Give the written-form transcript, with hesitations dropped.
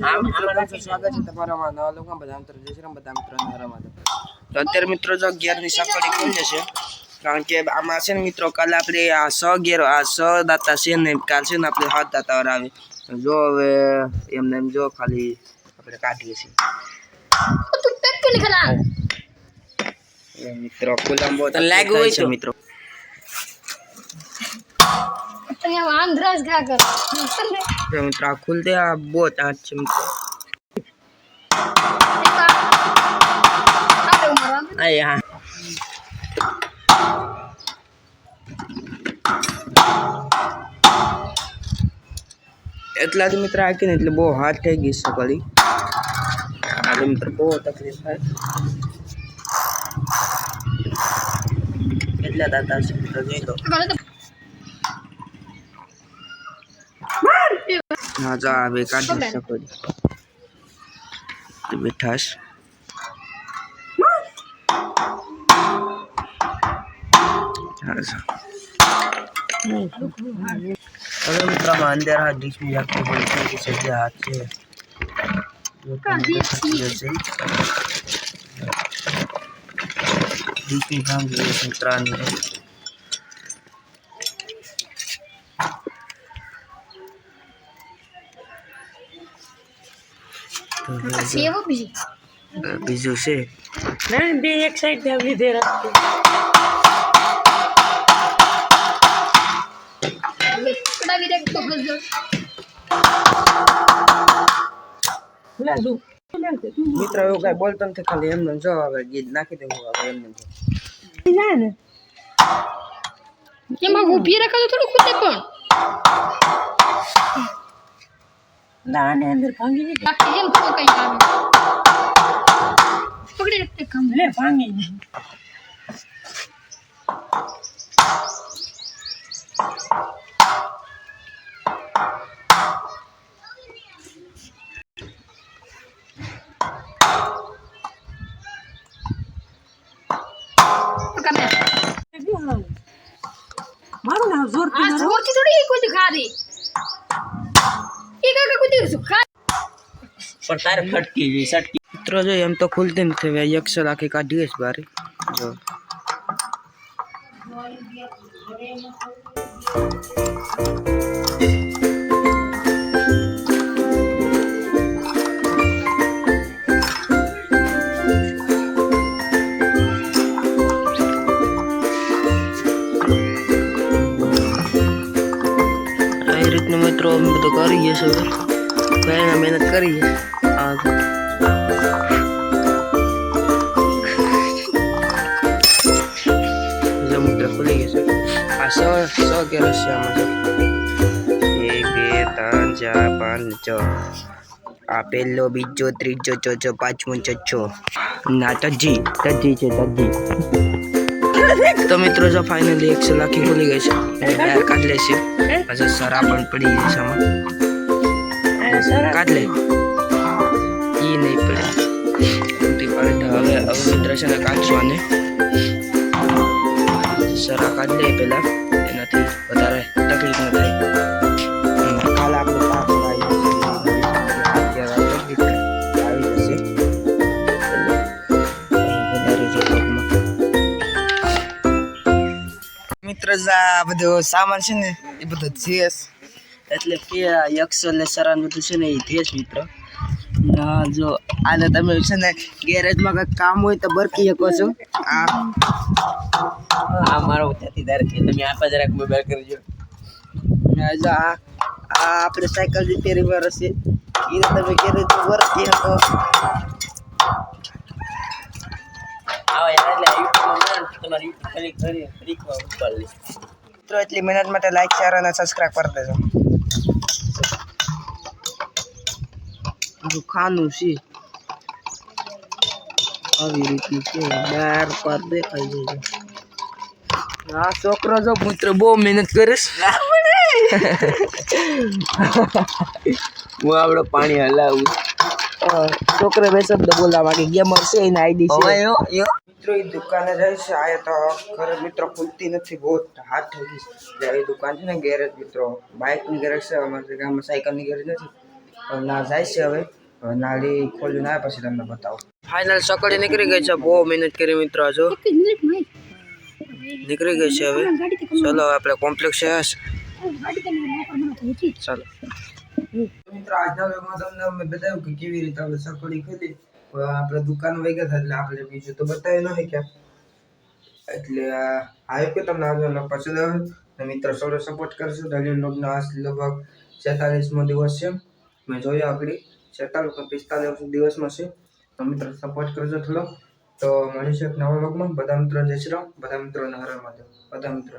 સ્વાગત છે તમારા નવા લોકો બધા મિત્રો જય શ્રી રામ બધા મિત્રો નરમાદ તો અત્યારે મિત્રો જો ગિયરની સાંકળી ખુલી જશે કારણ કે આમાં છે ને મિત્રો કાલે આપણે આ 100 ગિયર આ 100 દાતા છે ને કાલ છે ને આપણે 7 દાતા આવે જો હવે એમને એમ જો ખાલી આપણે કાઢીએ છીએ તું પેક કે નીકળા મિત્રો કોલંબો તો લાગ્યું હોય છે મિત્રો तो ये आंध्रास क्या कर तो मित्र खुलते आ बहुत अच्छे मित्र अरे हां એટલા જ મિત્ર આકી ને એટલે બહુ હાથ થઈ ગઈ સકળી આ મિત્ર બહુ તકલીફ થાય એટલા દાતા છે મિત્ર જોઈ લો हाँ जा अभी काट सको तो मिठास अगर मित्र अंदर हाथ डिश में जाके बोलते हैं कि सजे हाथ से जैसे डिश में काम जैसे मित्रान सेव भी बीजू से नहीं भी एक साइड पे अभी दे रहा कड़ा भी देख तो बस ला दू मित्र એવું કઈ બોલતો નથી ખાલી એમને જો હવે ગીત નાખી દેવું હવે એમને જાય ને એમાં ઊભી રાખો તો થોડું ખુદે પણ દાને અંદર ભાંગી દે બાકી એમ તો કઈ આવે પકડી રાખતે કામ લે ભાંગી દે પકડ મારું ના જોર આ જોરથી થોડી કોઈ દિખા દે એ કાકા કોઈ દિવસ ખા પર તારે ફટકી ગઈ સટકી મિત્રો જો એમ તો ખુલતી નથી હવે એક્સેલ આખી કાઢીએ છે બારે જો આ રીતનું મિત્રો અમે બધું કરીએ છીએ પહેલા મહેનત કરીએ આ મિત્ર ખુલી ગઈ છે આ 100 કે રશિયામાં છે 1 2 3 4 5 6 આ પહેલો બીજો ત્રીજો ચોથો પાંચમો છઠ્ઠો ના તજી છે તજી તો મિત્રો જો ફાઇનલી 100 લાખી ખુલી ગઈ છે બહાર કાઢ લે છે પછી સરા પણ પડી ગઈ છે આમાં કાઢ લે ઈ નહીં પડે હવે મિત્ર છે ને કાઢવાને સરા કાઢ લે પેલા એનાથી વધારે તકલીફ ન થાય કાલે આપણે આવી જશે મિત્ર આ બધો સામાન છે ને એ બધો ધેસ એટલે કે એક્સેલ ને સરા બધું છે ને એ ધેસ મિત્ર જો આને તમે છે ને ગેરેજમાં કંઈક કામ હોય તો બરકી શકો છો આ મારો સાથીદાર છે તમે આપા જરાક મોબાઈલ કરજો જો આ આપણે સાયકલ રિપેરિંગ વાળો છે એને તમે ગેરેજમાં બરકી શકો આવો યાર એટલે યુટ્યુબમાં તમારી યુટ્યુબ ખાલી કરી ફ્રીકમાં ઉપર લે મિત્રો એટલી મહેનત માટે લાઈક શેર અને સબસ્ક્રાઇબ કરી દેજો ખાનું છે આવી રીતનું છે બહાર પર દેખાઈ જાય આ છોકરો જો મિત્ર બહુ મહેનત કરીશ હું આપણો પાણી હલાવું છોકરે બે શબ્દ બોલવા માંગે ગેમર છે એની આઈડી છે મિત્રો એ દુકાને જાય છે આ તો ઘરે મિત્રો ખુલતી નથી બહુ હાથ થઈ ગઈ એ દુકાન છે ને ગેરેજ મિત્રો બાઇકની ગેરેજ છે અમારે ગામમાં સાયકલની ગેરેજ નથી ના જાય છે હવે નાળી ખોલીને આવ્યા પછી તમને બતાવો ફાઇનલ સકડી નીકળી ગઈ છે બહુ મહેનત કરી મિત્રો જો એક જ મિનિટમાં નીકળી ગઈ છે હવે ચલો આપણે કોમ્પ્લેક્સ છે ગાડી તમે નોકર મને તો હતી ચાલો મિત્રો આજના વ્લોગમાં તમને અમે બતાવ્યું કે કેવી રીતે આપણે સકડી ખોલી આપણે દુકાન વગર હતા એટલે આપણે બીજું તો બતાવ્યું નહીં કે એટલે આવ્યો કે તમને આજનો વ્લોગ પસંદ આવે તો મિત્રો સૌને સપોર્ટ કરશો દલિયન લોગનો આજ લગભગ 46મો દિવસ છે મેં જોયો આગળ 46 કે 45 દિવસમાં છે તો મિત્રો સપોર્ટ કરજો થોડો તો મળીશું એક નવા વ્લોગમાં બધા મિત્રો જય શ્રી રામ બધા મિત્રોને હર મહાદેવ બધા મિત્રો